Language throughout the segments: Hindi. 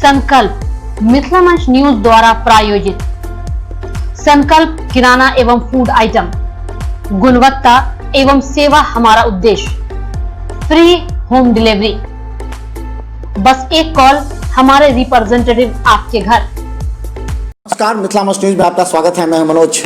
संकल्प मिथिला मंच न्यूज द्वारा प्रायोजित संकल्प किराना एवं फूड आइटम, गुणवत्ता एवं सेवा हमारा उद्देश्य, फ्री होम डिलीवरी। बस एक कॉल, हमारे रिप्रेजेंटेटिव आपके घर। नमस्कार, मिथिला मंच न्यूज में आपका स्वागत है। मैं मनोज।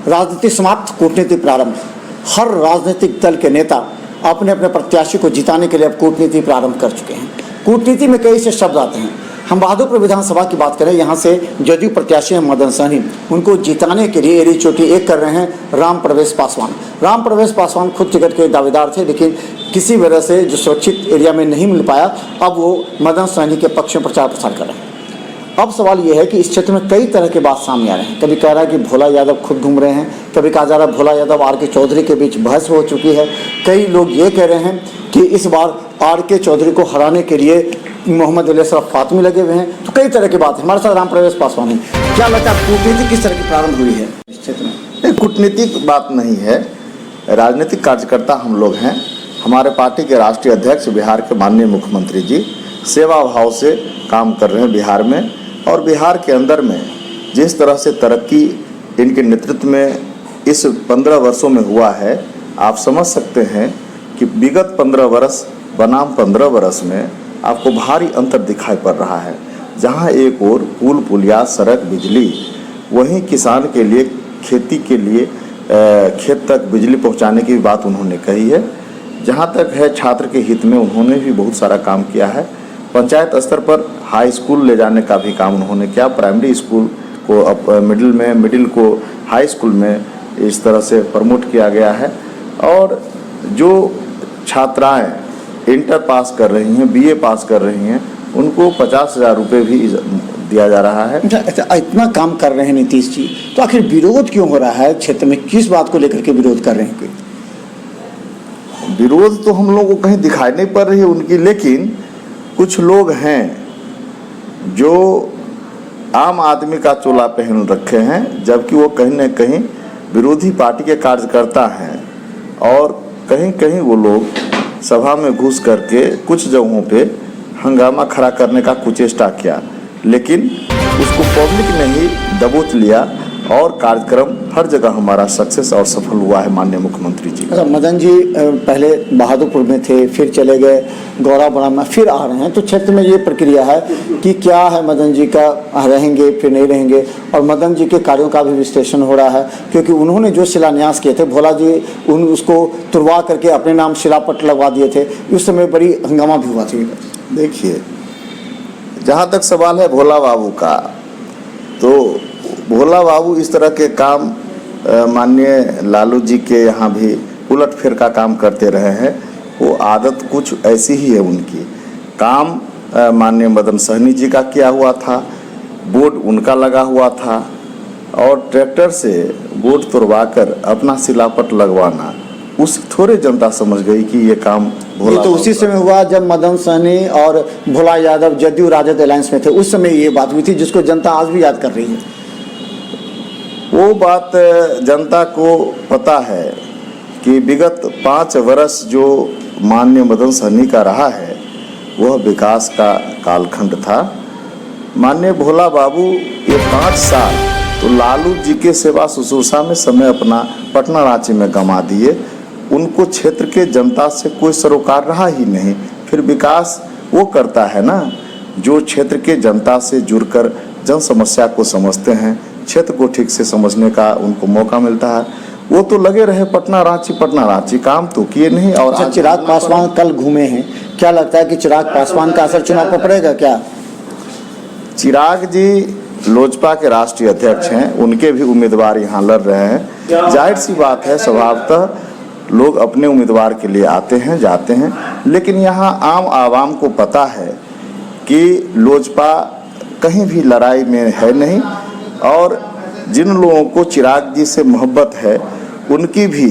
राजनीति समाप्त, कूटनीति प्रारंभ। हर राजनीतिक दल के नेता अपने अपने प्रत्याशी को जिताने के लिए अब कूटनीति प्रारंभ कर चुके हैं। कूटनीति में कई से शब्द आते हैं। हम बहादुरपुर विधानसभा की बात करें, यहाँ से जदयू प्रत्याशी हैं मदन सहनी। उनको जिताने के लिए एड़ी चोटी एक कर रहे हैं राम प्रवेश पासवान। राम प्रवेश पासवान खुद टिकट के दावेदार थे, लेकिन किसी वजह से जो सुरक्षित एरिया में नहीं मिल पाया, अब वो मदन सहनी के पक्ष में प्रचार प्रसार कर रहे हैं। अब सवाल ये है कि इस क्षेत्र में कई तरह के बात सामने आ रहे हैं। कभी कह रहा है कि भोला यादव खुद घूम रहे हैं, कभी कहा जा रहा है भोला यादव आर के चौधरी के बीच बहस हो चुकी है। कई लोग ये कह रहे हैं कि इस बार आर के चौधरी को हराने के लिए मोहम्मद अली असरफ फातमी लगे हुए हैं। तो कई तरह की बात है। हमारे साथ राम प्रवेश पासवान है। क्या लगता है कूटनीति किस तरह की प्रारंभ हुई है इस क्षेत्र में? कूटनीतिक बात नहीं है, राजनीतिक कार्यकर्ता हम लोग हैं। हमारे पार्टी के राष्ट्रीय अध्यक्ष बिहार के माननीय मुख्यमंत्री जी सेवा भाव से काम कर रहे हैं बिहार में, और बिहार के अंदर में जिस तरह से तरक्की इनके नेतृत्व में इस 15 वर्षों में हुआ है, आप समझ सकते हैं कि विगत 15 वर्ष बनाम 15 वर्ष में आपको भारी अंतर दिखाई पड़ रहा है। जहां एक ओर पुल पुलिया, सड़क, बिजली, वहीं किसान के लिए, खेती के लिए खेत तक बिजली पहुंचाने की बात उन्होंने कही है। जहां तक है छात्र के हित में उन्होंने भी बहुत सारा काम किया है। पंचायत स्तर पर हाई स्कूल ले जाने का भी काम उन्होंने किया। प्राइमरी स्कूल को अब मिडिल को हाई स्कूल में इस तरह से प्रमोट किया गया है। और जो छात्राएं इंटर पास कर रही हैं, बीए पास कर रही हैं, उनको 50,000 रुपये भी दिया जा रहा है। अच्छा, इतना काम कर रहे हैं नीतीश जी, तो आखिर विरोध क्यों हो रहा है क्षेत्र में? किस बात को लेकर के विरोध कर रहे हैं? कोई विरोध तो हम लोगों को कहीं दिखाई नहीं पड़ रही है उनकी, लेकिन कुछ लोग हैं जो आम आदमी का चोला पहन रखे हैं, जबकि वो कहीं न कहीं विरोधी पार्टी के कार्यकर्ता हैं। और कहीं कहीं वो लोग सभा में घुस करके कुछ जगहों पे हंगामा खड़ा करने का कुचेष्टा किया, लेकिन उसको पब्लिक ने ही दबोच लिया और कार्यक्रम हर जगह हमारा सक्सेस और सफल हुआ है माननीय मुख्यमंत्री जी। अच्छा, मदन जी पहले बहादुरपुर में थे, फिर चले गए गौराबड़ा में, फिर आ रहे हैं, तो क्षेत्र में ये प्रक्रिया है कि क्या है मदन जी का, रहेंगे फिर नहीं रहेंगे? और मदन जी के कार्यों का भी विश्लेषण हो रहा है, क्योंकि उन्होंने जो शिलान्यास किए थे, भोला जी उसको तुड़वा करके अपने नाम शिलापट लगवा दिए थे। उस समय बड़ी हंगामा भी हुआ था। देखिए, जहाँ तक सवाल है भोला बाबू का, तो भोला बाबू इस तरह के काम माननीय लालू जी के यहाँ भी उलट फेर का काम करते रहे हैं। वो आदत कुछ ऐसी ही है उनकी। काम माननीय मदन सहनी जी का किया हुआ था, बोर्ड उनका लगा हुआ था, और ट्रैक्टर से बोर्ड तोड़वा कर अपना सिलापट लगवाना, उस थोड़े जनता समझ गई कि ये काम भोला। तो उसी समय हुआ जब मदन सहनी और भोला यादव जदयू राजद अलायंस में थे, उस समय ये बात हुई थी जिसको जनता आज भी याद कर रही है। वो बात जनता को पता है कि विगत 5 वर्ष जो माननीय मदन सहनी का रहा है, वह विकास का कालखंड था। माननीय भोला बाबू ये 5 साल तो लालू जी के सेवा शुश्रूषा में समय अपना पटना रांची में गंवा दिए। उनको क्षेत्र के जनता से कोई सरोकार रहा ही नहीं। फिर विकास वो करता है ना जो क्षेत्र के जनता से जुड़कर जन समस्या को समझते हैं, क्षेत्र को ठीक से समझने का उनको मौका मिलता है। वो तो लगे रहे पटना रांची, काम तो किए नहीं। और चिराग पासवान कल घूमे हैं, क्या लगता है कि चिराग पासवान का असर चुनाव पर पड़ेगा क्या? चिराग जी लोजपा के राष्ट्रीय अध्यक्ष हैं, उनके भी उम्मीदवार यहाँ लड़ रहे हैं। जाहिर सी बात है, स्वभावतः लोग अपने उम्मीदवार के लिए आते हैं जाते हैं, लेकिन यहाँ आम आवाम को पता है कि लोजपा कहीं भी लड़ाई में है नहीं। और जिन लोगों को चिराग जी से मोहब्बत है, उनकी भी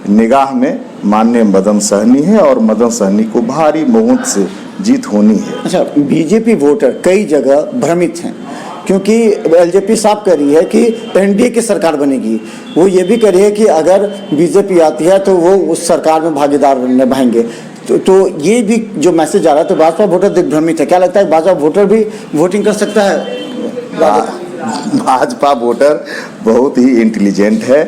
निगाह में माननीय मदन सहनी है, और मदन सहनी को भारी बहुमत से जीत होनी है। अच्छा, बीजेपी वोटर कई जगह भ्रमित हैं, क्योंकि एलजेपी साफ कह रही है कि एनडीए की सरकार बनेगी। वो ये भी कह रही है कि अगर बीजेपी आती है तो वो उस सरकार में भागीदार निभाएंगे। तो ये भी जो मैसेज आ रहा है, तो भाजपा वोटर दिग्भ्रमित है। क्या लगता है भाजपा वोटर भी वोटिंग कर सकता है? भाजपा वोटर बहुत ही इंटेलिजेंट है,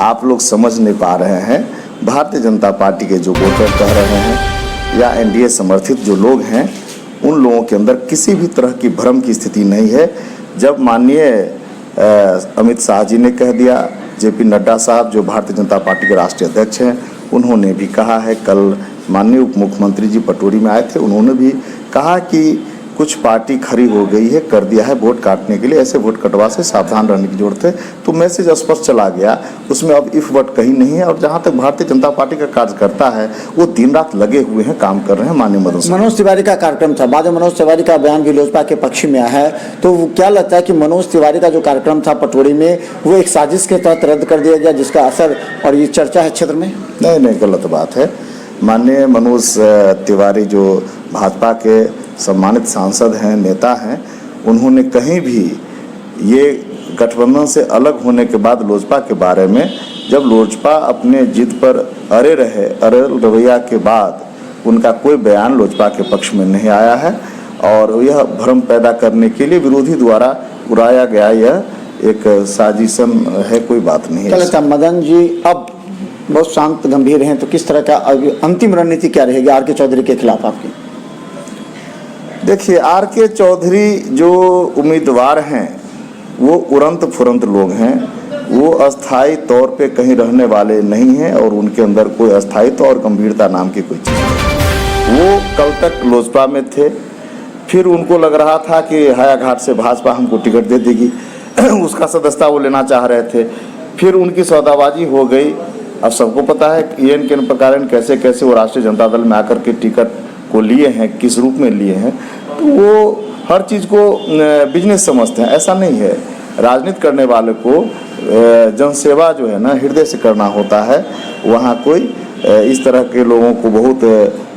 आप लोग समझ नहीं पा रहे हैं। भारतीय जनता पार्टी के जो वोटर कह रहे हैं या एनडीए समर्थित जो लोग हैं, उन लोगों के अंदर किसी भी तरह की भ्रम की स्थिति नहीं है। जब माननीय अमित शाह जी ने कह दिया, जेपी नड्डा साहब जो भारतीय जनता पार्टी के राष्ट्रीय अध्यक्ष हैं, उन्होंने भी कहा है, कल माननीय उप मुख्यमंत्री जी पटोरी में आए थे, उन्होंने भी कहा कि कुछ पार्टी खड़ी हो गई है, कर दिया है वोट काटने के लिए, ऐसे वोट कटवा से सावधान रहने की जरूरत है। तो मैसेज स्पष्ट चला गया, उसमें अब इफ वट कहीं नहीं है। और जहां तक भारतीय जनता पार्टी का कार्यकर्ता है, वो दिन रात लगे हुए हैं, काम कर रहे हैं। माननीय मनोज तिवारी का कार्यक्रम था, बाद में मनोज तिवारी का बयान भी लोजपा के पक्ष में आया है, तो क्या लगता है कि मनोज तिवारी का जो कार्यक्रम था पटोरी में, वो एक साजिश के तहत रद्द कर दिया गया, जिसका असर और ये चर्चा है क्षेत्र में? नहीं, गलत बात है। माननीय मनोज तिवारी जो भाजपा के सम्मानित सांसद हैं, नेता हैं, उन्होंने कहीं भी ये गठबंधन से अलग होने के बाद लोजपा के बारे में, जब लोजपा अपने जिद पर अड़े रहे, अड़ल रवैया के बाद उनका कोई बयान लोजपा के पक्ष में नहीं आया है। और यह भ्रम पैदा करने के लिए विरोधी द्वारा उड़ाया गया यह एक साजिशन है, कोई बात नहीं है। क्या लगता है मदन जी अब बहुत शांत गंभीर हैं, तो किस तरह का अंतिम रणनीति क्या रहेगी आर के चौधरी के खिलाफ आपकी? देखिए, आर के चौधरी जो उम्मीदवार हैं, वो उड़ंत फुरंत लोग हैं, वो अस्थायी तौर पे कहीं रहने वाले नहीं हैं और उनके अंदर कोई अस्थायित्व और गंभीरता नाम की कोई चीज़ नहीं। वो कल तक लोजपा में थे, फिर उनको लग रहा था कि हायाघाट से भाजपा हमको टिकट दे देगी, उसका सदस्यता वो लेना चाह रहे थे, फिर उनकी सौदाबाजी हो गई। अब सबको पता है एन के प्रकार कैसे कैसे वो राष्ट्रीय जनता दल में आकर के टिकट को लिए हैं, किस रूप में लिए हैं। तो वो हर चीज़ को बिजनेस समझते हैं, ऐसा नहीं है। राजनीति करने वाले को जनसेवा जो है ना हृदय से करना होता है। वहाँ कोई इस तरह के लोगों को बहुत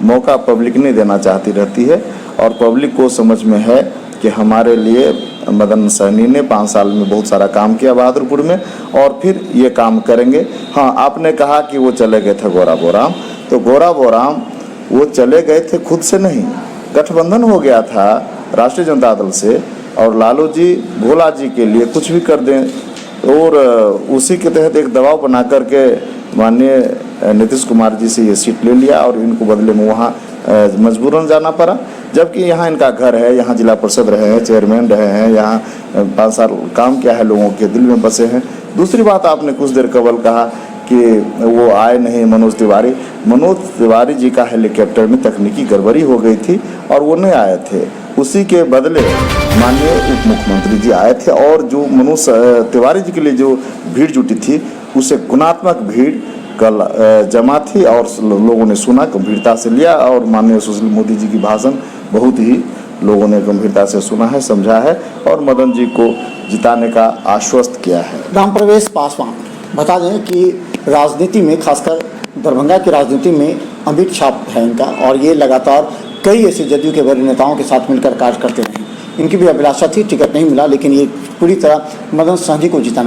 मौका पब्लिक नहीं देना चाहती रहती है, और पब्लिक को समझ में है कि हमारे लिए मदन सहनी ने 5 साल में बहुत सारा काम किया बहादुरपुर में, और फिर ये काम करेंगे। हाँ, आपने कहा कि वो चले गए थे गोरा बोराम, तो गोरा बोराम वो चले गए थे खुद से नहीं, गठबंधन हो गया था राष्ट्रीय जनता दल से, और लालू जी भोला जी के लिए कुछ भी कर दें, और उसी के तहत एक दबाव बना करके माननीय नीतीश कुमार जी से ये सीट ले लिया, और इनको बदले में वहाँ मजबूरन जाना पड़ा। जबकि यहाँ इनका घर है, यहाँ जिला परिषद रहे हैं, चेयरमैन रहे हैं, यहाँ 5 साल काम किया है, लोगों के दिल में बसे हैं। दूसरी बात, आपने कुछ देर कबल कहा कि वो आए नहीं मनोज तिवारी जी का हेलीकॉप्टर में तकनीकी गड़बड़ी हो गई थी और वो नहीं आए थे। उसी के बदले माननीय उप मुख्यमंत्री जी आए थे, और जो मनोज तिवारी जी के लिए जो भीड़ जुटी थी, उससे गुणात्मक भीड़ कल जमा थी, और लोगों ने सुना, गंभीरता से लिया, और माननीय सुशील मोदी जी की भाषण बहुत ही लोगों ने गंभीरता से सुना है, समझा है, और मदन जी को जिताने का आश्वस्त किया है। रामप्रवेश पासवान, बता दें कि राजनीति में, खासकर दरभंगा की राजनीति में अमिट छाप है इनका, और ये लगातार कई ऐसे जदयू के वरिष्ठ नेताओं के साथ मिलकर कार्य करते रहे। इनकी भी अभिलाषा थी, टिकट नहीं मिला, लेकिन ये पूरी तरह मदन सहनी को जिताने